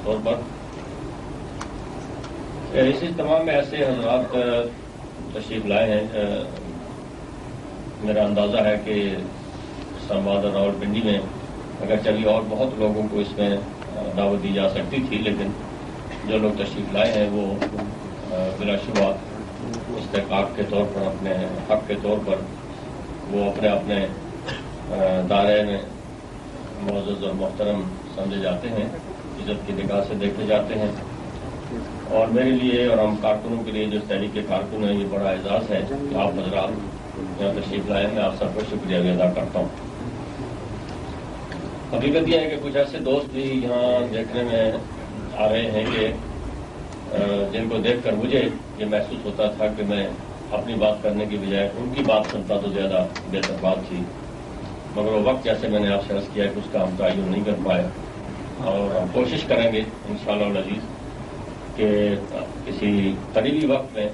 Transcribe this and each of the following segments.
طور پر اس اجتماع میں ایسے حضرات تشریف لائے ہیں. میرا اندازہ ہے کہ اسلام آباد اور راولپنڈی میں اگر چلی اور بہت لوگوں کو اس میں دعوت دی جا سکتی تھی، لیکن جو لوگ تشریف لائے ہیں وہ بلا شبہ استحقاق کے طور پر، اپنے حق کے طور پر وہ اپنے اپنے دائرے میں معزز اور محترم سمجھے جاتے ہیں، عزت کی نگاہ سے دیکھے جاتے ہیں. اور میرے لیے اور ہم کارکنوں کے لیے جو تحریک کے کارکن ہیں، یہ بڑا اعزاز ہے کہ آپ حضرات یہاں تشریف لائے. میں آپ سب کو شکریہ بھی ادا کرتا ہوں. حقیقت یہ ہے کہ کچھ ایسے دوست بھی یہاں دیکھنے میں آ رہے ہیں کہ جن کو دیکھ کر مجھے یہ محسوس ہوتا تھا کہ میں اپنی بات کرنے کی بجائے ان کی بات سنتا تو زیادہ بہتر بات تھی. مگر وہ وقت جیسے میں نے آپ سے عرض کیا کہ اس کا ہم تعین نہیں کر پائے، اور ہم کوشش کریں گے انشاءاللہ العزیز کہ کسی قریبی وقت میں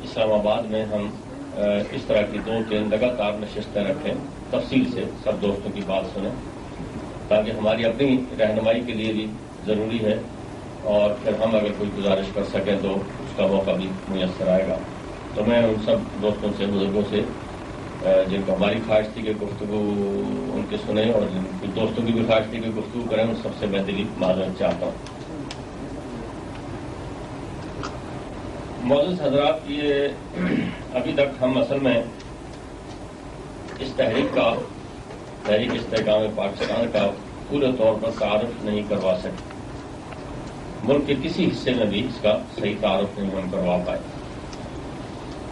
اسلام آباد میں ہم اس طرح کی 2-3 لگاتار نشستیں رکھیں، تفصیل سے سب دوستوں کی بات سنیں، تاکہ ہماری اپنی رہنمائی کے لیے بھی ضروری ہے، اور پھر ہم اگر کوئی گزارش کر سکیں تو اس کا موقع بھی میسر آئے گا. تو میں ان سب دوستوں سے، بزرگوں سے جن کو ہماری خواہش تھی کہ گفتگو ان کے سنیں اور جن کی دوستوں کی بھی خواہش تھی کہ گفتگو کریں، ان سب سے میں دلی معذرت چاہتا ہوں. معزز حضرات، یہ ابھی تک ہم اصل میں اس تحریک استحکام پاکستان کا پورے طور پر تعارف نہیں کروا سکے. ملک کے کسی حصے میں بھی اس کا صحیح تعارف نہیں ہم کروا پائے.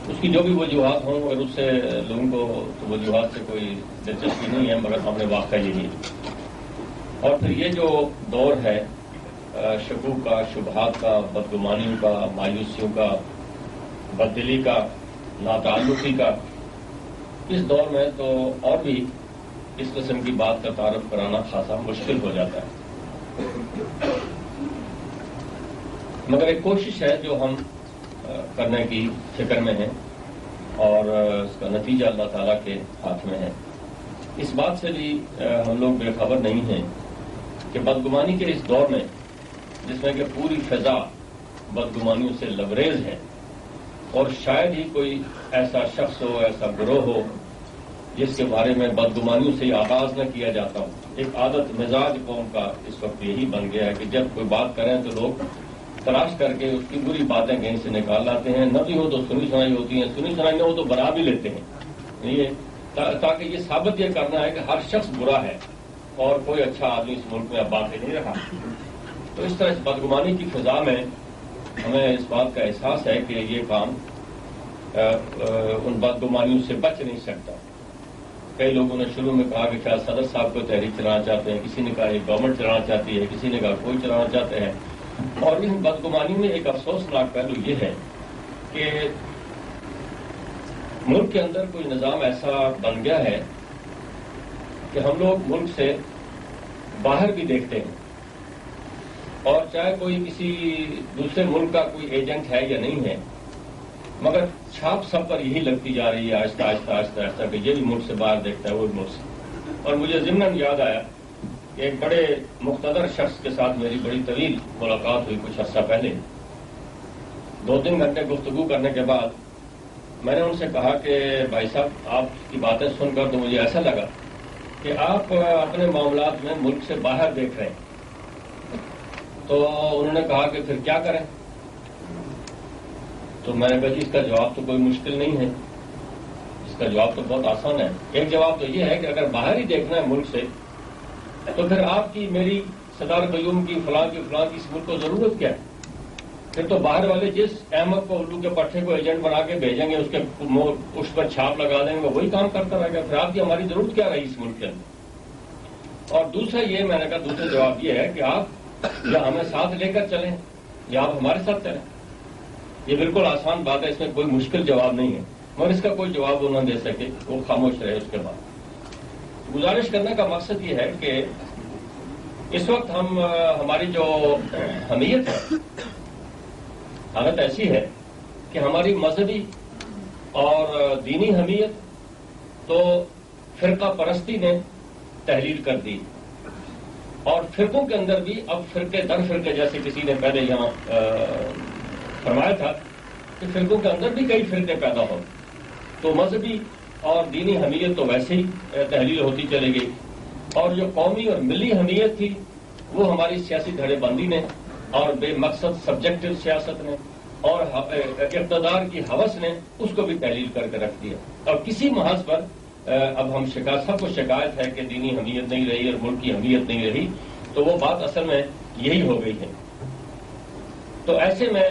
اس کی جو بھی وجوہات ہوں، اور اس سے لوگوں کو تو وجوہات سے کوئی دلچسپی نہیں ہے، مگر ہم نے واقعہ یہی ہے. اور پھر یہ جو دور ہے شکوک کا، شبہات کا، بدگمانیوں کا، مایوسیوں کا، بددلی کا، ناتعلقی کا، اس دور میں تو اور بھی اس قسم کی بات کا تعارف کرانا خاصا مشکل ہو جاتا ہے. مگر ایک کوشش ہے جو ہم کرنے کی فکر میں ہیں، اور اس کا نتیجہ اللہ تعالیٰ کے ہاتھ میں ہے. اس بات سے بھی ہم لوگ بے خبر نہیں ہیں کہ بدگمانی کے اس دور میں، جس میں کہ پوری فضا بدگمانیوں سے لبریز ہے، اور شاید ہی کوئی ایسا شخص ہو، ایسا گروہ ہو جس کے بارے میں بدگمانیوں سے آغاز نہ کیا جاتا ہو. ایک عادت مزاج قوم کا اس وقت یہی بن گیا ہے کہ جب کوئی بات کریں تو لوگ تلاش کر کے اس کی بری باتیں کہیں سے نکال لاتے ہیں. نہ بھی ہو تو سنی سنائی ہوتی ہیں، سنی سنائی نہ ہو تو بنا بھی لیتے ہیں، یہ تاکہ یہ ثابت یہ کرنا ہے کہ ہر شخص برا ہے اور کوئی اچھا آدمی اس ملک میں اب باقی نہیں رہا. تو اس طرح اس بدگمانی کی فضا میں ہمیں اس بات کا احساس ہے کہ یہ کام ان بدگمانیوں سے بچ نہیں سکتا. کئی لوگوں نے شروع میں کہا کہ شاید صدر صاحب کو تحریک چلانا چاہتے ہیں، کسی نے کہا یہ گورنمنٹ چلانا چاہتی ہے، کسی نے کہا کوئی چلانا چاہتے ہیں. اور ان بدگمانی میں ایک افسوسناک پہلو یہ ہے کہ ملک کے اندر کوئی نظام ایسا بن گیا ہے کہ ہم لوگ ملک سے باہر بھی دیکھتے ہیں، اور چاہے کوئی کسی دوسرے ملک کا کوئی ایجنٹ ہے یا نہیں ہے، مگر چھاپ سب پر یہی لگتی جا رہی ہے آہستہ آہستہ آہستہ آہستہ کہ یہ بھی ملک سے باہر دیکھتا ہے، وہ بھی ملک سے. اور مجھے ضمن یاد آیا کہ ایک بڑے مقتدر شخص کے ساتھ میری بڑی طویل ملاقات ہوئی کچھ عرصہ پہلے. 2-3 گھنٹے گفتگو کرنے کے بعد میں نے ان سے کہا کہ بھائی صاحب، آپ کی باتیں سن کر تو مجھے ایسا لگا کہ آپ اپنے معاملات میں ملک سے باہر دیکھ رہے ہیں. تو انہوں نے کہا کہ پھر کیا کریں؟ تو میں نے کہا جی اس کا جواب تو کوئی مشکل نہیں ہے، اس کا جواب تو بہت آسان ہے. ایک جواب تو یہ ہے کہ اگر باہر ہی دیکھنا ہے ملک سے، تو پھر آپ کی، میری، صدر قیوم کی، فلاں کی اس ملک کو ضرورت کیا ہے؟ پھر تو باہر والے جس احمد کو، الو کے پٹھے کو ایجنٹ بنا کے بھیجیں گے، اس پر چھاپ لگا دیں گے، وہی کام کرتا رہے گا. پھر آپ کی ہماری ضرورت کیا رہی اس ملک کے اندر؟ اور دوسرا یہ، میں نے کہا دوسرا جواب یہ ہے کہ آپ یا ہمیں ساتھ لے کر چلیں یا آپ ہمارے ساتھ چلیں. یہ بالکل آسان بات ہے، اس میں کوئی مشکل جواب نہیں ہے. مگر اس کا کوئی جواب وہ نہ دے سکے، وہ خاموش رہے. اس کے بعد گزارش کرنے کا مقصد یہ ہے کہ اس وقت ہماری جو حمیت ہے، حالت ایسی ہے کہ ہماری مذہبی اور دینی حمیت تو فرقہ پرستی نے تحلیل کر دی، اور فرقوں کے اندر بھی اب فرقے در فرقے، جیسے کسی نے پہلے یہاں فرمایا تھا کہ فرقوں کے اندر بھی کئی فرقے پیدا ہوں، تو مذہبی اور دینی حمیت تو ویسے ہی تحلیل ہوتی چلے گئی، اور جو قومی اور ملی حمیت تھی وہ ہماری سیاسی دھڑے بندی نے اور بے مقصد سبجیکٹو سیاست نے اور اقتدار کی ہوس نے اس کو بھی تحلیل کر کے رکھ دیا، اور کسی محاذ پر اب ہم سب کو شکایت ہے کہ دینی حمیت نہیں رہی اور ملک کی حمیت نہیں رہی، تو وہ بات اصل میں یہی ہو گئی ہے۔ تو ایسے میں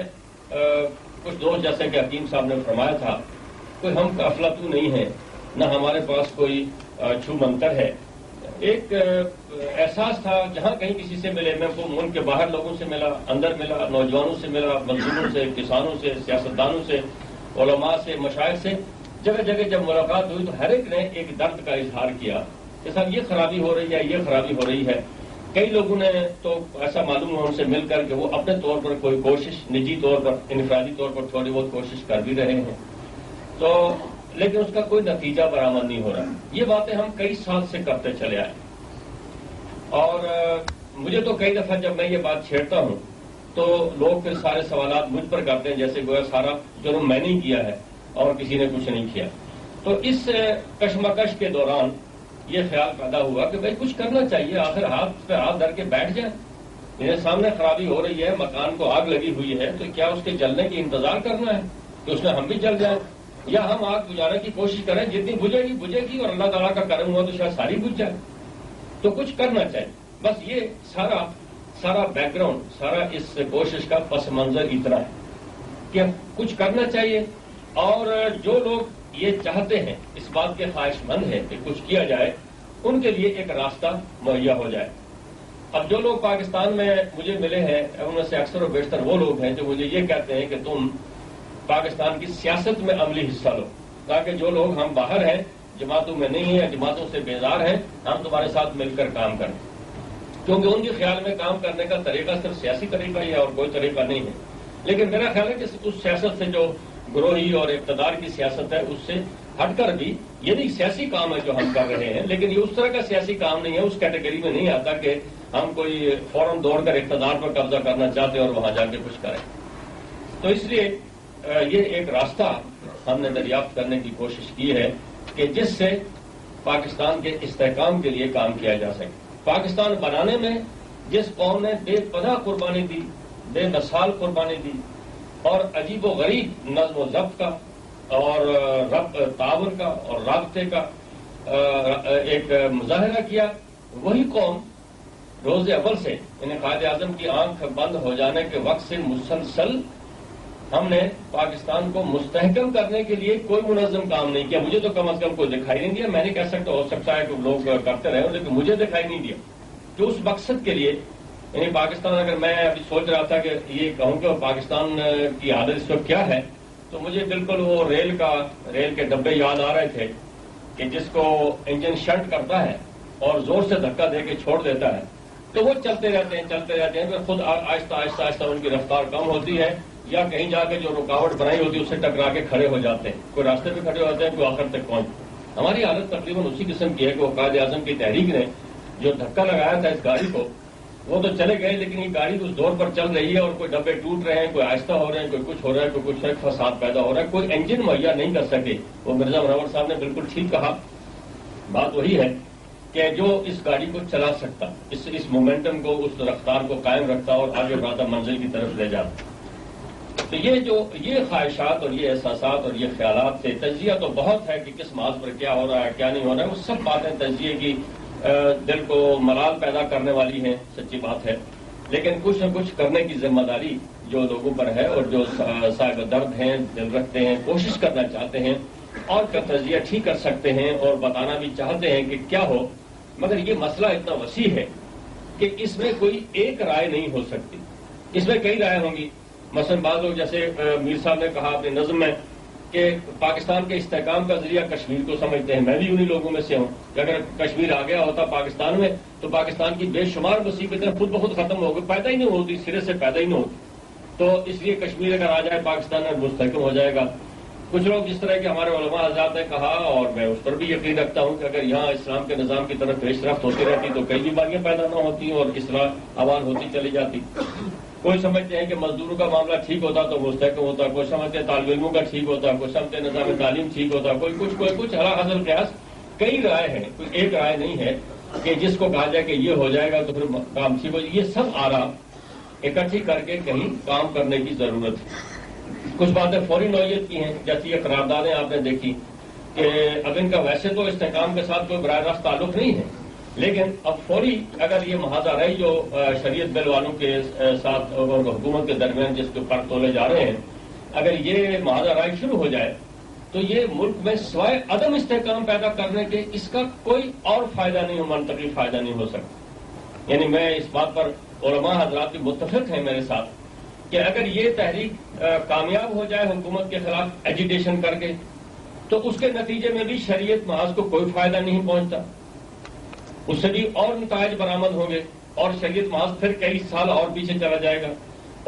کچھ دوست، جیسے کہ حکیم صاحب نے فرمایا تھا، کوئی ہم افلاطو نہیں ہے، نہ ہمارے پاس کوئی چھو منتر ہے۔ ایک احساس تھا، جہاں کہیں کسی سے ملے، میں کو ملک کے باہر لوگوں سے ملا، اندر ملا، نوجوانوں سے ملا، مزدوروں سے، کسانوں سے، سیاستدانوں سے، علماء سے، مشائخ سے، جگہ جگہ جب ملاقات ہوئی تو ہر ایک نے ایک درد کا اظہار کیا کہ صاحب یہ خرابی ہو رہی ہے، یہ خرابی ہو رہی ہے۔ کئی لوگوں نے تو ایسا معلوم ہوا ان سے مل کر کہ وہ اپنے طور پر کوئی کوشش، نجی طور پر، انفرادی طور پر تھوڑی بہت کوشش کر بھی رہے ہیں، تو لیکن اس کا کوئی نتیجہ برآمد نہیں ہو رہا۔ یہ باتیں ہم کئی سال سے کرتے چلے آئے، اور مجھے تو کئی دفعہ جب میں یہ بات چھیڑتا ہوں تو لوگ پھر سارے سوالات مجھ پر کرتے ہیں، جیسے گویا سارا جرم میں نے کیا ہے اور کسی نے کچھ نہیں کیا۔ تو اس کشمکش کے دوران یہ خیال پیدا ہوا کہ بھائی کچھ کرنا چاہیے، آخر ہاتھ پہ ہاتھ دھر کے بیٹھ جائیں، میرے سامنے خرابی ہو رہی ہے، مکان کو آگ لگی ہوئی ہے، تو کیا اس کے جلنے کی انتظار کرنا ہے کہ اس میں ہم بھی جل جائیں، یا ہم آگ بجھانے کی کوشش کریں، جتنی بجھے گی اور اللہ تعالیٰ کا کرم ہوا تو شاید ساری بجھ جائے۔ تو کچھ کرنا چاہیے، بس یہ سارا بیک گراؤنڈ، سارا اس کوشش کا پس منظر اتنا ہے کہ کچھ کرنا چاہیے، اور جو لوگ یہ چاہتے ہیں، اس بات کے خواہش مند ہیں کہ کچھ کیا جائے، ان کے لیے ایک راستہ مہیا ہو جائے۔ اب جو لوگ پاکستان میں مجھے ملے ہیں، ان میں سے اکثر و بیشتر وہ لوگ ہیں جو مجھے یہ کہتے ہیں کہ تم پاکستان کی سیاست میں عملی حصہ لو، تاکہ جو لوگ ہم باہر ہیں، جماعتوں میں نہیں ہیں، جماعتوں سے بیزار ہیں، ہم تمہارے ساتھ مل کر کام کریں، کیونکہ ان کے خیال میں کام کرنے کا طریقہ صرف سیاسی طریقہ ہی ہے اور کوئی طریقہ نہیں ہے۔ لیکن میرا خیال ہے کہ اس سیاست سے جو گروہی اور اقتدار کی سیاست ہے، اس سے ہٹ کر بھی یہ نہیں سیاسی کام ہے جو ہم کر رہے ہیں، لیکن یہ اس طرح کا سیاسی کام نہیں ہے، اس کیٹیگری میں نہیں آتا کہ ہم کوئی فوراً دوڑ کر اقتدار پر قبضہ کرنا چاہتے ہیں اور وہاں جا کے کچھ کریں۔ تو اس لیے یہ ایک راستہ ہم نے دریافت کرنے کی کوشش کی ہے کہ جس سے پاکستان کے استحکام کے لیے کام کیا جا سکے۔ پاکستان بنانے میں جس قوم نے بے پناہ قربانی دی، بے مثال قربانی دی، اور عجیب و غریب نظم و ضبط کا اور تعاون کا اور رابطے کا ایک مظاہرہ کیا، وہی قوم روز اول سے، یعنی قائد اعظم کی آنکھ بند ہو جانے کے وقت سے مسلسل ہم نے پاکستان کو مستحکم کرنے کے لیے کوئی منظم کام نہیں کیا۔ مجھے تو کم از کم کوئی دکھائی نہیں دیا، میں نہیں کہہ سکتا، ہو سکتا ہے کہ لوگ کرتے رہے، لیکن مجھے دکھائی نہیں دیا کہ اس مقصد کے لیے، یعنی پاکستان، اگر میں ابھی سوچ رہا تھا کہ یہ کہوں کہ پاکستان کی حالت اس وقت کیا ہے، تو مجھے بالکل وہ ریل کے ڈبے یاد آ رہے تھے کہ جس کو انجن شنٹ کرتا ہے اور زور سے دھکا دے کے چھوڑ دیتا ہے، تو وہ چلتے رہتے ہیں، پھر خود آہستہ آہستہ ان کی رفتار کم ہوتی ہے، یا کہیں جا کے جو رکاوٹ بنائی ہوتی ہے اس سے ٹکرا کے کھڑے ہو جاتے ہیں، کوئی راستے پہ کھڑے ہوتے ہیں، کوئی آخر تک پہنچ۔ ہماری حالت تقریباً اسی قسم کی ہے کہ وہ قائد اعظم کی تحریک نے جو دھکا لگایا تھا اس گاڑی کو، وہ تو چلے گئے، لیکن یہ گاڑی اس دور پر چل رہی ہے اور کوئی ڈبے ٹوٹ رہے ہیں، کوئی آہستہ ہو رہے ہیں، کوئی کچھ ہو رہا ہے، کوئی کچھ فساد پیدا ہو رہا ہے، کوئی انجن مہیا نہیں کر سکے۔ وہ مرزا منور صاحب نے بالکل ٹھیک کہا، بات وہی ہے کہ جو اس گاڑی کو چلا سکتا، اس مومنٹم کو، اس رفتار کو قائم رکھتا اور آگے بڑھتا منزل کی طرف لے جاتا۔ تو یہ خواہشات اور یہ احساسات اور یہ خیالات سے تجزیہ تو بہت ہے کہ کس محاذ پر کیا ہو رہا ہے، کیا نہیں ہو رہا ہے، وہ سب باتیں تجزیے کی دل کو ملال پیدا کرنے والی ہیں، سچی بات ہے، لیکن کچھ نہ کچھ کرنے کی ذمہ داری جو لوگوں پر ہے، اور جو صاحب درد ہیں، دل رکھتے ہیں، کوشش کرنا چاہتے ہیں اور کا تجزیہ ٹھیک کر سکتے ہیں اور بتانا بھی چاہتے ہیں کہ کیا ہو، مگر یہ مسئلہ اتنا وسیع ہے کہ اس میں کوئی ایک رائے نہیں ہو سکتی، اس میں کئی رائے ہوں گی۔ مثلا بعض لوگ، جیسے میر صاحب نے کہا اپنی نظم میں کہ پاکستان کے استحکام کا ذریعہ کشمیر کو سمجھتے ہیں، میں بھی انہی لوگوں میں سے ہوں کہ اگر کشمیر آ گیا ہوتا پاکستان میں تو پاکستان کی بے شمار مصیبتیں خود بخود ختم ہو گئی، پیدا ہی نہیں ہوتی، سرے سے پیدا ہی نہیں ہوتی، تو اس لیے کشمیر اگر آ جائے پاکستان میں مستحکم ہو جائے گا۔ کچھ لوگ جس طرح کے ہمارے علماء حضرات نے کہا، اور میں اس پر بھی یقین رکھتا ہوں کہ اگر یہاں اسلام کے نظام کی طرف پیش رفت ہوتی رہتی تو کئی بیماریاں پیدا نہ ہوتی اور اصلاح آباد ہوتی چلی جاتی۔ کوئی سمجھتے ہیں کہ مزدوروں کا معاملہ ٹھیک ہوتا تو مستحکم ہوتا، کوئی سمجھتے ہیں طالب علموں کا ٹھیک ہوتا، کوئی سمجھتے ہیں نظام تعلیم ٹھیک ہوتا، کوئی کچھ حاصل قیاس کئی رائے ہیں، کوئی ایک رائے نہیں ہے کہ جس کو کہا جائے کہ یہ ہو جائے گا تو پھر کام ٹھیک ہو جائے۔ یہ سب آرا اکٹھی کر کے کہیں کام کرنے کی ضرورت ہے۔ کچھ باتیں فوری نوعیت کی ہیں، جیسی یہ قراردادیں آپ نے دیکھی کہ اب ان کا ویسے تو استحکام کے ساتھ کوئی براہ راست تعلق نہیں ہے، لیکن اب فوری اگر یہ محاذہ رہی جو شریعت بل والوں کے ساتھ اور حکومت کے درمیان جس کے فرق تولے جا رہے ہیں، اگر یہ محاذہ رائی شروع ہو جائے تو یہ ملک میں سوائے عدم استحکام پیدا کرنے کے اس کا کوئی اور فائدہ نہیں ہو، منطقی فائدہ نہیں ہو سکتا۔ یعنی میں اس بات پر علماء حضرات بھی متفق ہیں میرے ساتھ کہ اگر یہ تحریک کامیاب ہو جائے حکومت کے خلاف ایجیٹیشن کر کے، تو اس کے نتیجے میں بھی شریعت محاذ کو کوئی فائدہ نہیں پہنچتا، اس سے بھی اور نتائج برآمد ہوں گے اور شریعت محاذ پھر کئی سال اور پیچھے چلا جائے گا،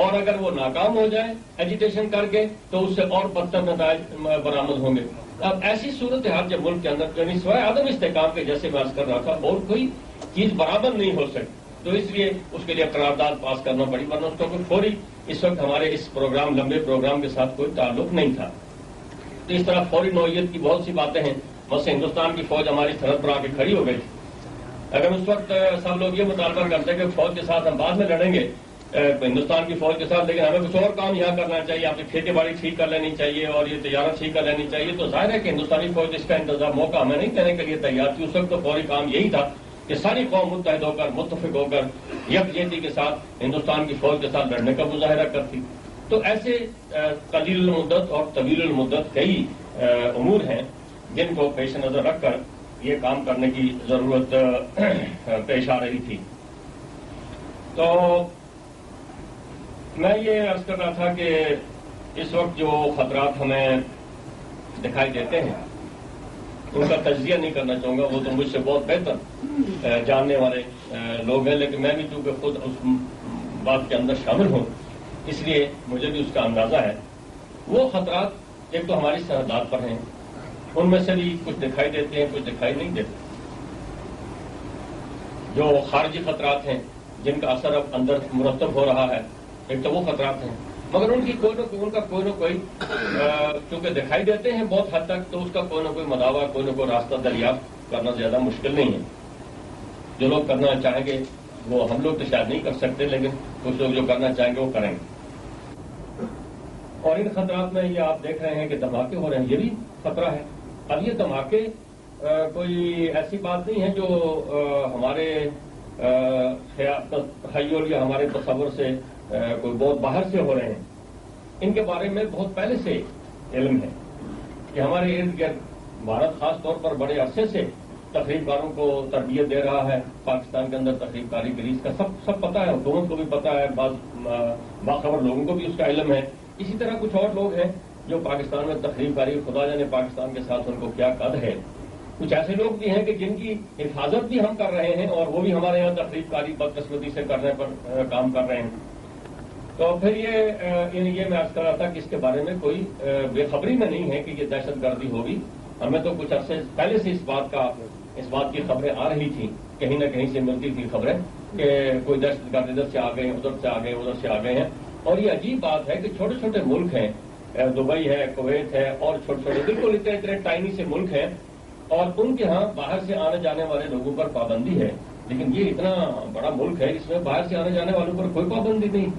اور اگر وہ ناکام ہو جائے ایجیٹیشن کر کے تو اس سے اور بدتر نتائج برآمد ہوں گے۔ اب ایسی صورتحال جب ملک کے اندر یعنی سوائے عدم استحکام کے جیسے میں عرض کر رہا تھا اور کوئی چیز برآمد نہیں ہو سکتی، تو اس لیے اس کے لیے قرارداد پاس کرنا پڑی، ورنہ اس کا کوئی فوری اس وقت ہمارے اس پروگرام لمبے پروگرام کے ساتھ کوئی تعلق نہیں تھا۔ تو اس طرح فوری نوعیت کی بہت سی باتیں ہیں، مثلا ہندوستان کی فوج ہماری سرحد پر آ کے کھڑی ہو گئی تھی۔ اگر اس وقت سب لوگ یہ مطالبہ کرتے کہ فوج کے ساتھ ہم بعد میں لڑیں گے ہندوستان کی فوج کے ساتھ، لیکن ہمیں کچھ اور کام یہاں کرنا چاہیے، اپنی کھیتی باڑی ٹھیک کر لینی چاہیے اور یہ تجارت ٹھیک کر لینی چاہیے، تو ظاہر ہے کہ ہندوستانی فوج اس کا انتظام موقع ہمیں نہیں دینے کے لیے تیار تھی۔ اس وقت تو فوری کام یہی تھا کہ ساری قوم متحد ہو کر متفق ہو کر یکجہتی کے ساتھ ہندوستان کی فوج کے ساتھ لڑنے کا مظاہرہ کرتی۔ تو ایسے قلیل المدت اور طویل المدت کئی امور ہیں جن کو پیش نظر رکھ کر یہ کام کرنے کی ضرورت پیش آ رہی تھی۔ تو میں یہ عرض کر رہا تھا کہ اس وقت جو خطرات ہمیں دکھائی دیتے ہیں ان کا تجزیہ نہیں کرنا چاہوں گا، وہ تو مجھ سے بہت بہتر جاننے والے لوگ ہیں، لیکن میں بھی چونکہ خود اس بات کے اندر شامل ہوں اس لیے مجھے بھی اس کا اندازہ ہے۔ وہ خطرات ایک تو ہماری سرحدات پر ہیں، ان میں سے بھی کچھ دکھائی دیتے ہیں کچھ دکھائی نہیں دیتے۔ جو خارجی خطرات ہیں جن کا اثر اب اندر مرتب ہو رہا ہے، ایک تو وہ خطرات ہیں، مگر ان کا کوئی نہ کوئی چونکہ دکھائی دیتے ہیں بہت حد تک، تو اس کا کوئی نہ کوئی مداوع کوئی نہ کوئی راستہ دریافت کرنا زیادہ مشکل نہیں ہے۔ جو لوگ کرنا چاہیں گے وہ ہم لوگ تو شاید نہیں کر سکتے، لیکن کچھ لوگ جو کرنا چاہیں گے وہ کریں گے۔ اور ان خطرات میں یہ آپ دیکھ رہے ہیں کہ دھماکے ہو رہے ہیں، یہ بھی خطرہ ہے۔ اب یہ دھماکے کوئی ایسی بات نہیں ہے جو ہمارے تخیل یا ہمارے تصور سے کوئی بہت باہر سے ہو رہے ہیں۔ ان کے بارے میں بہت پہلے سے علم ہے کہ ہمارے ارد گرد بھارت خاص طور پر بڑے عرصے سے تقریب کاروں کو تربیت دے رہا ہے۔ پاکستان کے اندر تقریب کاری گریز کا سب پتا ہے، حکومت کو بھی پتا ہے، بعض باخبر لوگوں کو بھی اس کا علم ہے۔ اسی طرح کچھ اور لوگ ہیں جو پاکستان میں تقریب کاری، خدا جانے پاکستان کے ساتھ ان کو کیا قد ہے۔ کچھ ایسے لوگ بھی ہیں کہ جن کی حفاظت بھی ہم کر رہے ہیں اور وہ بھی ہمارے یہاں تقریب کاری بدقسمتی سے کرنے پر کام کر رہے ہیں۔ تو پھر یہ میں عرض کر رہا تھا کہ اس کے بارے میں کوئی بے خبری میں نہیں ہے کہ یہ دہشت گردی ہوگی۔ ہمیں تو کچھ عرصے پہلے سے اس بات کی خبریں آ رہی تھیں، کہیں نہ کہیں سے ملتی تھی خبریں کہ کوئی دہشت گرد ادھر سے آ گئے ہیں، ادھر سے آ گئے، ادھر سے آ گئے ہیں۔ اور یہ عجیب بات ہے کہ چھوٹے چھوٹے ملک ہیں، دبئی ہے، کویت ہے، اور چھوٹے چھوٹے بالکل اتنے ٹائنی سے ملک ہیں، اور ان کے ہاں باہر سے آنے جانے والے لوگوں پر پابندی ہے، لیکن یہ اتنا بڑا ملک ہے اس میں باہر سے آنے جانے والوں پر کوئی پابندی نہیں۔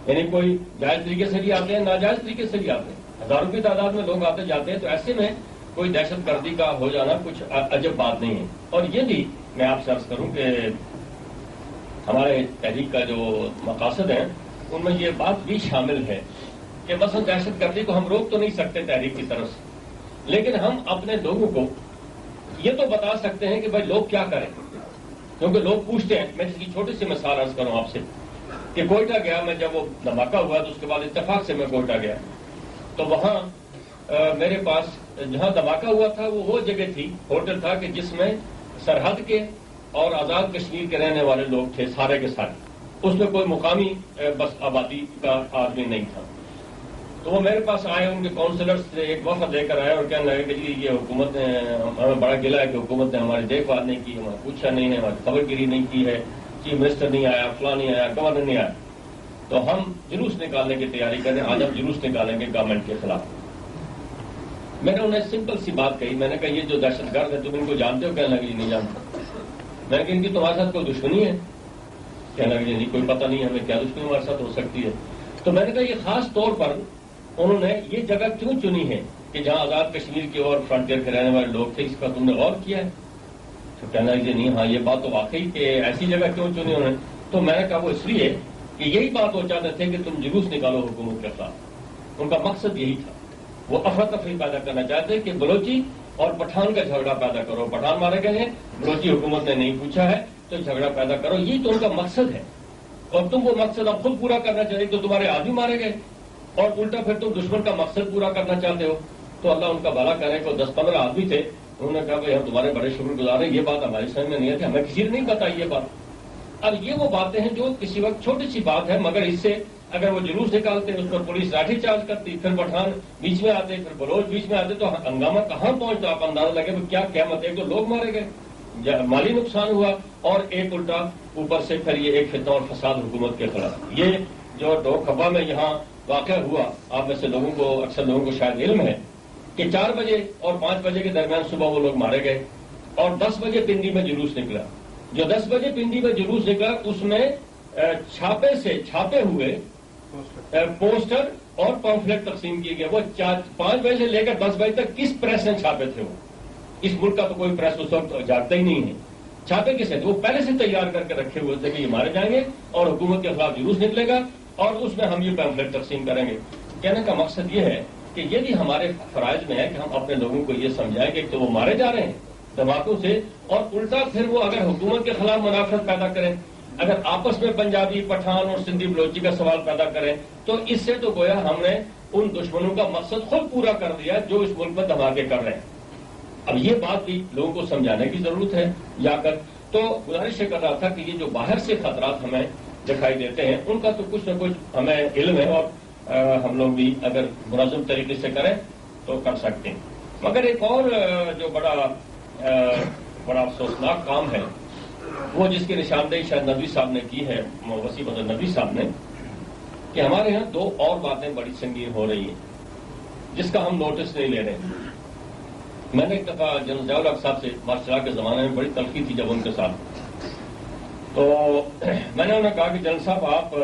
یعنی کوئی جائز طریقے سے بھی آتے ہیں، ناجائز طریقے سے بھی آتے ہیں، ہزاروں کی تعداد میں لوگ آتے جاتے ہیں، تو ایسے میں کوئی دہشت گردی کا ہو جانا کچھ عجب بات نہیں ہے۔ اور یہ بھی میں آپ سے عرض کروں کہ ہمارے تحریک کا جو مقاصد ہیں ان میں یہ بات بھی شامل ہے کہ مثلا دہشت گردی کو ہم روک تو نہیں سکتے تحریک کی طرف سے، لیکن ہم اپنے لوگوں کو یہ تو بتا سکتے ہیں کہ بھائی لوگ کیا کریں، کیونکہ لوگ پوچھتے ہیں۔ میں اس کی چھوٹی سی مثال عرض کروں آپ سے کہ کوئٹہ گیا میں، جب وہ دھماکہ ہوا تو اس کے بعد اتفاق سے میں کوئٹہ گیا، تو وہاں میرے پاس جہاں دھماکہ ہوا تھا وہ جگہ تھی، ہوٹل تھا کہ جس میں سرحد کے اور آزاد کشمیر کے رہنے والے لوگ تھے سارے کے سارے، اس میں کوئی مقامی بس آبادی کا آدمی نہیں تھا۔ تو وہ میرے پاس آئے، ان کے کاؤنسلرز سے ایک وفد لے کر آئے اور کہنے لگے کہ جی یہ حکومت نے ہمیں بڑا گلا ہے کہ حکومت نے ہماری دیکھ بھال نہیں کی، ہمیں پوچھا نہیں ہے، ہماری خبر گیری نہیں کی ہے، چیف منسٹر نہیں آیا، فلاں نہیں آیا، گورنر نہیں آیا، تو ہم جلوس نکالنے کی تیاری کر رہے ہیں، آج ہم جلوس نکالیں گے گورنمنٹ کے خلاف۔ میں نے انہیں سمپل سی بات کہی، میں نے کہا یہ جو دہشت گرد ہے تم ان کو جانتے ہو؟ کہنے لگے جی نہیں جانتے۔ میں نے کہا ان کی تمہارے ساتھ کوئی دشمنی ہے؟ کہنے لگے جی کوئی پتہ نہیں ہمیں کیا دشمنی ہمارے ساتھ ہو سکتی ہے۔ تو میں نے کہا یہ خاص طور پر انہوں نے یہ جگہ کیوں چنی ہے کہ جہاں آزاد کشمیر کے اور فرنٹیئر کے رہنے والے لوگ تھے، اس کا تم نے غور کیا ہے؟ تو کہنا لگے نہیں ہاں یہ بات تو واقعی کہ ایسی جگہ کیوں چنی انہوں نے؟ تو میں نے کہا وہ اس لیے کہ یہی بات وہ چاہتے تھے کہ تم جلوس نکالو حکومت کے خلاف، ان کا مقصد یہی تھا۔ وہ افراتفری پیدا کرنا چاہتے کہ بلوچی اور پٹھان کا جھگڑا پیدا کرو، پٹھان مارے گئے ہیں، بلوچی حکومت نے نہیں پوچھا ہے تو جھگڑا پیدا کرو، یہی تو ان کا مقصد ہے۔ اور تم وہ مقصد اب خود پورا کرنا چاہیے تو تمہارے آدمی مارے گئے اور الٹا پھر تم دشمن کا مقصد پورا کرنا چاہتے ہو۔ تو اللہ ان کا بھلا کرے کہ 10-15 آدمی تھے، انہوں نے کہا بھائی ہم تمہارے بڑے شکر گزار ہیں، یہ بات ہماری سمجھ میں نہیں آتی، ہمیں کسی نے نہیں بتائی یہ بات۔ اب یہ وہ باتیں ہیں جو کسی وقت چھوٹی سی بات ہے، مگر اس سے اگر وہ جلوس نکالتے اس پر پولیس لاٹھی چارج کرتی، پھر پٹھان بیچ میں آتے، پھر بلوچ بیچ میں آتے، تو ہنگامہ کہاں پہنچتا آپ اندازہ لگے کہ کیا قیامت۔ ایک تو لوگ مارے گئے، مالی نقصان ہوا، اور ایک الٹا اوپر سے پھر یہ ایک فتنہ اور فساد حکومت کے خلاف۔ یہ جو ڈوک کھبا میں یہاں واقعہ ہوا، آپ میں سے لوگوں کو اکثر لوگوں کو شاید علم ہے کہ 4 بجے اور 5 بجے کے درمیان صبح وہ لوگ مارے گئے، اور 10 بجے پنڈی میں جلوس نکلا۔ جو 10 بجے پنڈی میں جلوس نکلا اس میں چھاپے سے چھاپے ہوئے پوسٹر اور پمفلٹ تقسیم کیے گئے۔ وہ 5 بجے سے لے کر 10 بجے تک کس پریس نے چھاپے تھے؟ وہ اس ملک کا تو کوئی پریس اس وقت جاگتا ہی نہیں ہے۔ چھاپے کسے تھے؟ وہ پہلے سے تیار کر کے رکھے ہوئے تھے کہ یہ مارے جائیں گے اور حکومت کے خلاف جلوس نکلے گا اور اس میں ہم یہ پمفلٹ تقسیم کریں گے۔ کہنے کا مقصد یہ ہے کہ یہ بھی ہمارے فرائض میں ہے کہ ہم اپنے لوگوں کو یہ سمجھائیں کہ تو وہ مارے جا رہے ہیں دھماکوں سے، اور الٹا پھر وہ اگر حکومت کے خلاف منافرت پیدا کریں، اگر آپس میں پنجابی پٹھان اور سندھی بلوچی کا سوال پیدا کریں، تو اس سے تو گویا ہم نے ان دشمنوں کا مقصد خود پورا کر دیا جو اس ملک میں دھماکے کر رہے ہیں۔ اب یہ بات بھی لوگوں کو سمجھانے کی ضرورت ہے جا کر۔ تو گزارش یہ کر رہا تھا کہ یہ جو باہر سے خطرات ہمیں دکھائی دیتے ہیں ان کا تو کچھ نہ کچھ ہمیں علم ہے، اور ہم لوگ بھی اگر منظم طریقے سے کریں تو کر سکتے ہیں۔ مگر ایک اور جو بڑا افسوسناک کام ہے، وہ جس کی نشاندہی شاید ندوی صاحب نے کی ہے، وسیم بدر ندوی صاحب نے، کہ ہمارے یہاں 2 اور باتیں بڑی سنگین ہو رہی ہیں جس کا ہم نوٹس نہیں لے رہے ہیں۔ میں نے ایک دفعہ جنرل ضیاء الحق صاحب سے مارشل لا کے زمانے میں بڑی تلخی تھی جب ان کے ساتھ، تو میں نے انہیں کہا کہ جنرل صاحب آپ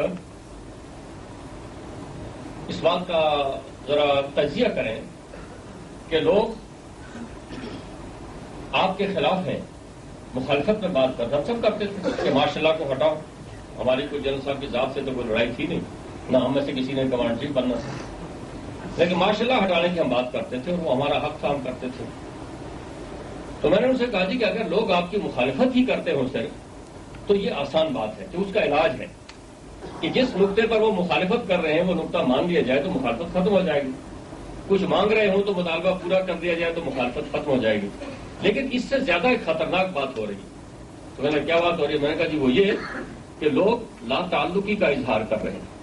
اس بات کا ذرا تجزیہ کریں کہ لوگ آپ کے خلاف ہیں، مخالفت میں بات کرتے، ہم سب کرتے تھے کہ مارشل لا کو ہٹاؤ، ہماری کوئی جنرل صاحب کی ذات سے تو کوئی لڑائی تھی نہیں، نہ ہم میں سے کسی نے کمانڈر چیف بننا تھا، لیکن مارشل لا ہٹانے کی ہم بات کرتے تھے اور وہ ہمارا حق کام کرتے تھے۔ تو میں نے ان سے کہا جی کہ اگر لوگ آپ کی مخالفت ہی کرتے ہوں صرف، تو یہ آسان بات ہے کہ اس کا علاج ہے کہ جس نقطے پر وہ مخالفت کر رہے ہیں وہ نقطہ مان لیا جائے تو مخالفت ختم ہو جائے گی، کچھ مانگ رہے ہوں تو مطالبہ پورا کر دیا جائے تو مخالفت ختم ہو جائے گی۔ لیکن اس سے زیادہ ایک خطرناک بات ہو رہی ہے۔ تو میں نے کیا بات ہو رہی ہے؟ میں نے کہا جی وہ یہ کہ لوگ لا تعلقی کا اظہار کر رہے ہیں۔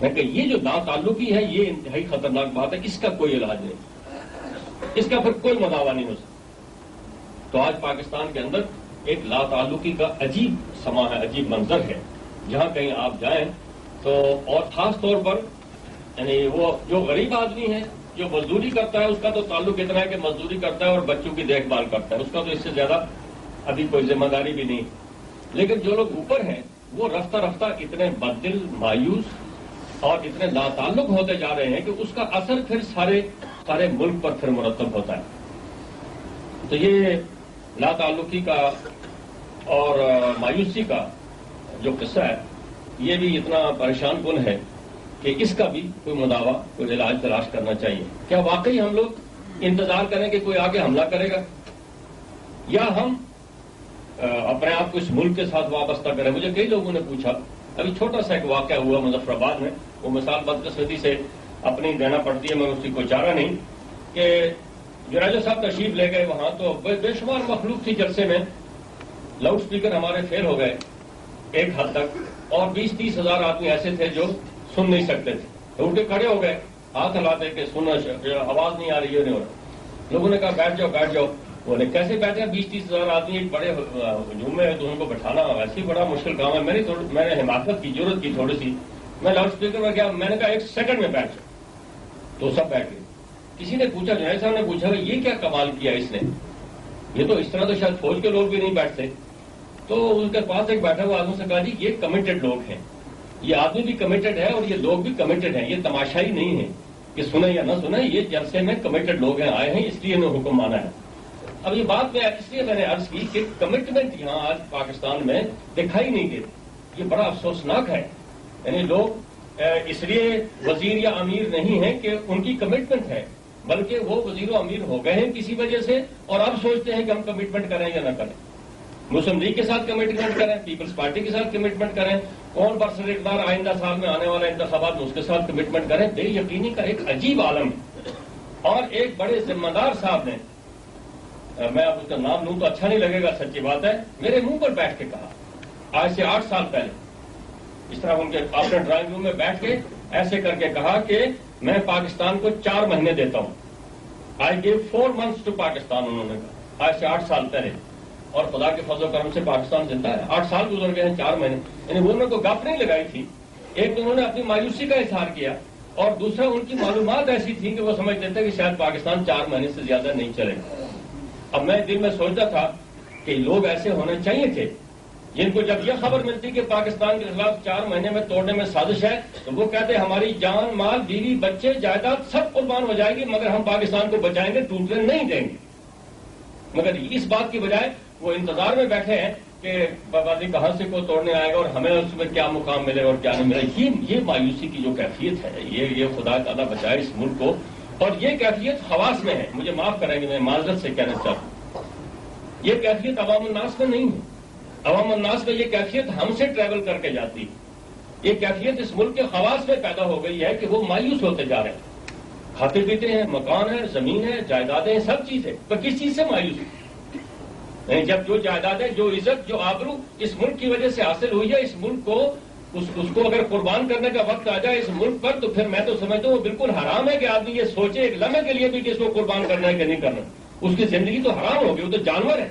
میں کہ یہ جو لا تعلقی ہے یہ انتہائی خطرناک بات ہے، اس کا کوئی علاج نہیں، اس کا پھر کوئی مداوع نہیں ہو سکتا۔ تو آج پاکستان کے اندر ایک لا تعلقی کا عجیب سما ہے، عجیب منظر ہے، جہاں کہیں آپ جائیں تو، اور خاص طور پر یعنی وہ جو غریب آدمی ہے جو مزدوری کرتا ہے اس کا تو تعلق اتنا ہے کہ مزدوری کرتا ہے اور بچوں کی دیکھ بھال کرتا ہے، اس کا تو اس سے زیادہ ابھی کوئی ذمہ داری بھی نہیں۔ لیکن جو لوگ اوپر ہیں وہ رفتہ رفتہ اتنے بددل، مایوس اور اتنے لا تعلق ہوتے جا رہے ہیں کہ اس کا اثر پھر سارے ملک پر پھر مرتب ہوتا ہے۔ تو یہ لا تعلقی کا اور مایوسی کا جو قصہ ہے یہ بھی اتنا پریشان کن ہے کہ اس کا بھی کوئی مداوع، کوئی علاج تلاش کرنا چاہیے۔ کیا واقعی ہم لوگ انتظار کریں کہ کوئی آگے حملہ کرے گا، یا ہم اپنے آپ کو اس ملک کے ساتھ وابستہ کریں؟ مجھے کئی لوگوں نے پوچھا، ابھی چھوٹا سا ایک واقعہ ہوا مظفر آباد میں، وہ مثال بدقسمتی سے اپنی دینا پڑتی ہے، مگر اس کی کوئی چارہ نہیں، کہ جراجو صاحب تشریف لے گئے وہاں تو بے شمار مخلوق تھی جلسے میں، لاؤڈ سپیکر ہمارے فیل ہو گئے ایک حد تک، اور 20-30 ہزار آدمی ایسے تھے جو سن نہیں سکتے تھے، تو اٹھ کے کھڑے ہو گئے ہاتھ ہلاتے کہ سننا آواز نہیں آ رہی ہے نہیں ہو رہا. لوگوں نے کہا بیٹھ جاؤ بیٹھ جاؤ. بولے کیسے بیٹھے 20-30 ہزار آدمی ایک بڑے ہجوم میں ہے تو ان کو بٹھانا ویسے ہی بڑا مشکل کام ہے. میں نے حماقت کی ضرورت کی تھوڑی سی. میں لاؤڈ اسپیکر میں گیا, میں نے کہا 1 سیکنڈ میں بیٹھ جاؤ. تو سب بیٹھ گئے. کسی نے پوچھا, جنید صاحب نے پوچھا کہ یہ کیا کمال کیا اس نے, یہ تو اس طرح تو شاید فوج کے لوگ بھی نہیں بیٹھتے. تو ان کے پاس ایک بیٹھا ہوا آدمی سے کہا جی یہ کمیٹڈ لوگ ہیں, یہ آدمی بھی کمیٹڈ ہے اور یہ لوگ بھی کمیٹڈ ہیں, یہ تماشائی نہیں ہے کہ سنیں یا نہ سنیں, یہ جلسے میں کمیٹڈ لوگ ہیں, آئے ہیں اس لیے انہیں حکم مانا ہے. اب یہ بات اس لیے میں نے عرض کی کہ کمٹمنٹ یہاں آج پاکستان میں دکھائی نہیں دیتی. یہ بڑا افسوسناک ہے. یعنی لوگ اس لیے وزیر یا امیر نہیں ہیں کہ ان کی کمٹمنٹ ہے, بلکہ وہ وزیر و امیر ہو گئے ہیں کسی وجہ سے اور اب سوچتے ہیں کہ ہم کمٹمنٹ کریں یا نہ کریں. مسلم لیگ کے ساتھ کمٹمنٹ کریں, پیپلز پارٹی کے ساتھ کمٹمنٹ کریں, کون برسر اقتدار آئندہ سال میں آنے والے انتخابات میں اس کے ساتھ کمٹمنٹ کریں. بے یقینی کا ایک عجیب عالم ہے. اور ایک بڑے ذمہ دار صاحب نے, میں اب اس کا نام لوں تو اچھا نہیں لگے گا, سچی بات ہے, میرے منہ پر بیٹھ کے کہا آج سے 8 سال پہلے, اس طرح ان کے اپنے ڈرائنگ روم میں بیٹھ کے ایسے کر کے کہا کہ میں پاکستان کو 4 مہینے دیتا ہوں. آئی گیو 4 months ٹو پاکستان, انہوں نے کہا آج سے 8 سال پہلے. اور خدا کے فضل و کرم سے پاکستان زندہ ہے. 8 سال گزر گئے ہیں, 4 مہینے. یعنی وہ انہوں نے کوئی گپ نہیں لگائی تھی. ایک تو انہوں نے اپنی مایوسی کا اظہار کیا, اور دوسرا ان کی معلومات ایسی تھی کہ وہ سمجھتے تھے کہ شاید پاکستان 4 مہینے سے زیادہ نہیں چلے. اب میں دل میں سوچتا تھا کہ لوگ ایسے ہونے چاہیے تھے جن کو جب یہ خبر ملتی کہ پاکستان کے خلاف 4 مہینے میں توڑنے میں سازش ہے تو وہ کہتے ہماری جان مال بیوی بچے جائیداد سب قربان ہو جائے گی مگر ہم پاکستان کو بچائیں گے, ٹوٹنے نہیں دیں گے. مگر اس بات کی بجائے وہ انتظار میں بیٹھے ہیں کہ بابا جی کہاں سے کو توڑنے آئے گا اور ہمیں اس میں کیا مقام ملے اور کیا نہیں ملے. یہ مایوسی کی جو کیفیت ہے, یہ خدا تعالیٰ بچائے اس ملک کو. اور یہ کیفیت خواص میں ہے, مجھے معاف کریں گے میں معذرت سے کہنا چاہتا ہوں, یہ کیفیت عوام الناس میں نہیں ہے. عوام الناس میں یہ کیفیت ہم سے ٹریول کر کے جاتی ہے. یہ کیفیت اس ملک کے خواص میں پیدا ہو گئی ہے کہ وہ مایوس ہوتے جا رہے ہیں. کھاتے پیتے ہیں, مکان ہے, زمین ہے, جائیدادیں ہیں, سب چیزیں, پر کس چیز سے مایوس ہے؟ جب جو جائیدادیں, جو عزت, جو آبرو اس ملک کی وجہ سے حاصل ہوئی ہے, اس ملک کو اس کو اگر قربان کرنے کا وقت آ جائے اس ملک پر, تو پھر میں تو سمجھتا ہوں وہ بالکل حرام ہے کہ آدمی یہ سوچے ایک لمحے کے لیے بھی کہ اس کو قربان کرنا ہے کہ نہیں کرنا. اس کی زندگی تو حرام ہوگی, وہ تو جانور ہے,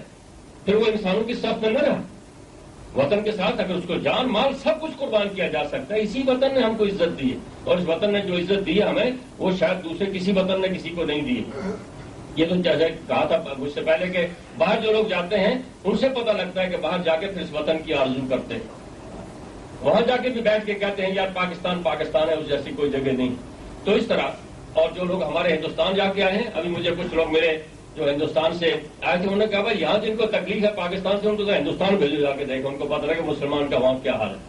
پھر وہ انسانوں کی صف میں نہ رہا. وطن کے ساتھ اگر اس کو جان مال سب کچھ قربان کیا جا سکتا ہے. اسی وطن نے ہم کو عزت دی ہے, اور اس وطن نے جو عزت دی ہے ہمیں وہ شاید دوسرے کسی وطن نے کسی کو نہیں دی ہے. یہ تو جیسے کہا تھا مجھ سے پہلے کہ باہر جو لوگ جاتے ہیں ان سے پتہ لگتا ہے کہ باہر جا کے پھر اس وطن کی آرزو کرتے ہیں, وہاں جا کے بھی بیٹھ کے کہتے ہیں یار پاکستان پاکستان ہے, اس جیسی کوئی جگہ نہیں. تو اس طرح, اور جو لوگ ہمارے ہندوستان جا کے آئے ہیں, ابھی مجھے کچھ لوگ میرے جو ہندوستان سے آئے تھے انہوں نے کہا بھائی یہاں جن کو تکلیف ہے پاکستان سے ان کو ہندوستان بھیجو جا کے دیکھو, ان کو پتہ لگے کہ مسلمان کا وہاں کیا حال ہے,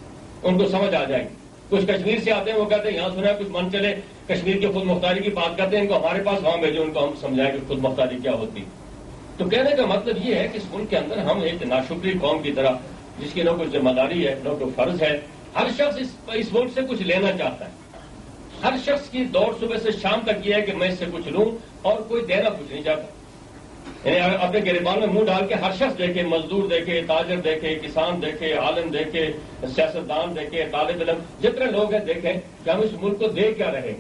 ان کو سمجھ آ جائے گی. کچھ کشمیر سے آتے ہیں, وہ کہتے ہیں یہاں سنا کچھ من چلے کشمیر کی خود مختاری کی بات کرتے ہیں, ان کو ہمارے پاس وہاں بھیجو, ان کو ہم سمجھائیں کہ خود مختاری کیا ہوتی. تو کہنے کا مطلب یہ ہے کہ اس ملک کے اندر ہم ایک ناشکری قوم کی طرح, جس کی نہ کوئی ذمہ داری ہے نہ کوئی فرض ہے. ہر شخص اس ملک سے کچھ لینا چاہتا ہے. ہر شخص کی دوڑ صبح سے شام تک یہ ہے کہ میں اس سے کچھ لوں, اور کوئی دینا کچھ نہیں چاہتا. یعنی اپنے گریبان میں منہ ڈال کے ہر شخص دیکھے, مزدور دیکھے, تاجر دیکھے, کسان دیکھے, عالم دیکھے, سیاستدان دیکھے, طالب علم, جتنے لوگ ہیں دیکھیں کہ ہم اس ملک کو دے کیا رہے.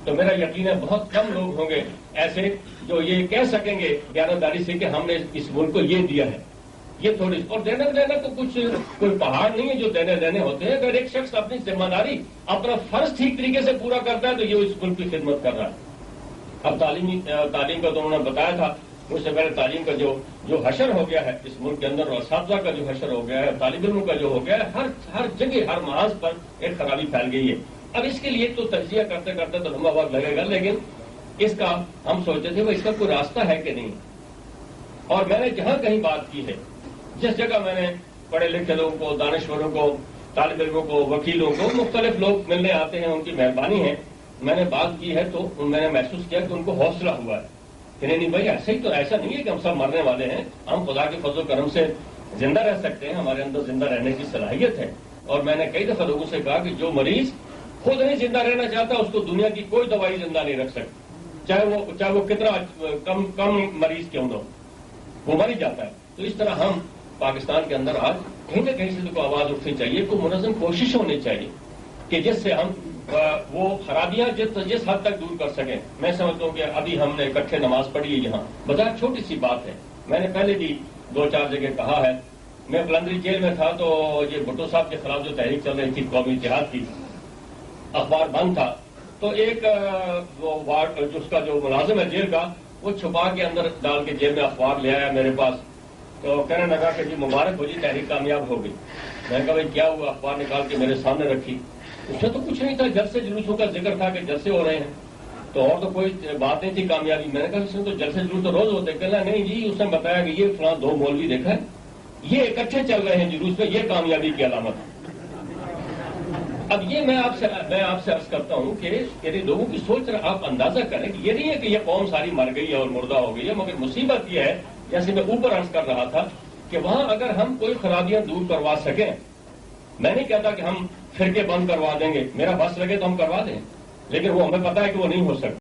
تو میرا یقین ہے بہت کم لوگ ہوں گے ایسے جو یہ کہہ سکیں گے دیانتداری سے کہ ہم نے اس ملک کو یہ دیا ہے. یہ تھوڑی, اور دینا دینا تو کچھ کوئی پہاڑ نہیں ہے جو دینے دینے ہوتے ہیں. اگر ایک شخص اپنی ذمہ داری, اپنا فرض ٹھیک طریقے سے پورا کرتا ہے تو یہ اس ملک کی خدمت کر رہا ہے. اب تعلیم کا تو انہوں نے بتایا تھا, مجھ سے پہلے تعلیم کا جو حشر ہو گیا ہے اس ملک کے اندر, اور اساتذہ کا جو حشر ہو گیا ہے, طالب علموں کا جو ہو گیا ہے, ہر جگہ ہر محاذ پر ایک خرابی پھیل گئی ہے. اب اس کے لیے تو تجزیہ کرتے کرتے تو لمبا وقت لگے گا, لیکن اس کا ہم سوچتے تھے وہ اس کا کوئی راستہ ہے کہ نہیں. اور میں نے جہاں کہیں بات کی ہے, جس جگہ میں نے پڑھے لکھے لوگوں کو, دانشوروں کو, طالب علموں کو, وکیلوں کو, مختلف لوگ ملنے آتے ہیں, ان کی مہربانی ہے, میں نے بات کی ہے تو میں نے محسوس کیا کہ ان کو حوصلہ ہوا ہے کہ نہیں بھائی ایسا نہیں ہے کہ ہم سب مرنے والے ہیں, ہم خدا کے فضل و کرم سے زندہ رہ سکتے ہیں, ہمارے اندر زندہ رہنے کی صلاحیت ہے. اور میں نے کئی دفعہ لوگوں سے کہا کہ جو مریض خود نہیں زندہ رہنا چاہتا اس کو دنیا کی کوئی دوائی زندہ نہیں رکھ سکتی, چاہے وہ کتنا کم مریض کیوں نہ ہو, وہ مر ہی جاتا ہے. تو اس طرح ہم پاکستان کے اندر آج کہیں نہ کہیں سے کو آواز اٹھنی چاہیے, کوئی منظم کوشش ہونی چاہیے کہ جس سے ہم وہ خرابیاں جس حد تک دور کر سکیں. میں سمجھتا ہوں کہ ابھی ہم نے اکٹھے نماز پڑھی ہے یہاں، بظاہر چھوٹی سی بات ہے. میں نے پہلے بھی 2-4 جگہ کہا ہے. میں قلندری جیل میں تھا تو یہ بھٹو صاحب کے خلاف جو تحریک چل رہی تھی قومی اتحاد کی، اخبار بند تھا، تو ایک اس کا جو ملازم ہے جیل کا، وہ چھپا کے اندر ڈال کے جیل میں اخبار لے آیا میرے پاس. تو کہنے لگا کہ جی مبارک ہو جی، تحریک کامیاب ہو گئی. میں نے کہا بھائی کیا ہوا؟ اخبار نکال کے میرے سامنے رکھی. اس میں تو کچھ نہیں تھا، جلسے جلوسوں کا ذکر تھا کہ جلسے ہو رہے ہیں، تو اور تو کوئی بات نہیں تھی کامیابی. میں نے کہا اس میں تو جلسے جلوس تو روز ہوتے. کہنا نہیں جی، اس نے بتایا کہ یہ فلاں 2 مولوی دیکھا ہے، یہ اکٹھے چل رہے ہیں جلوس میں، یہ کامیابی کی علامت ہے. اب یہ میں آپ سے عرض کرتا ہوں کہ لوگوں کی سوچ آپ اندازہ کریں کہ یہ نہیں ہے کہ یہ قوم ساری مر گئی ہے اور مردہ ہو گئی ہے، مگر مصیبت یہ ہے، جیسے میں اوپر عرض کر رہا تھا، کہ وہاں اگر ہم کوئی خرابیاں دور کروا سکیں، میں نہیں کہتا کہ ہم فرقے بند کروا دیں گے، میرا بس لگے تو ہم کروا دیں، لیکن وہ ہمیں پتا ہے کہ وہ نہیں ہو سکتا.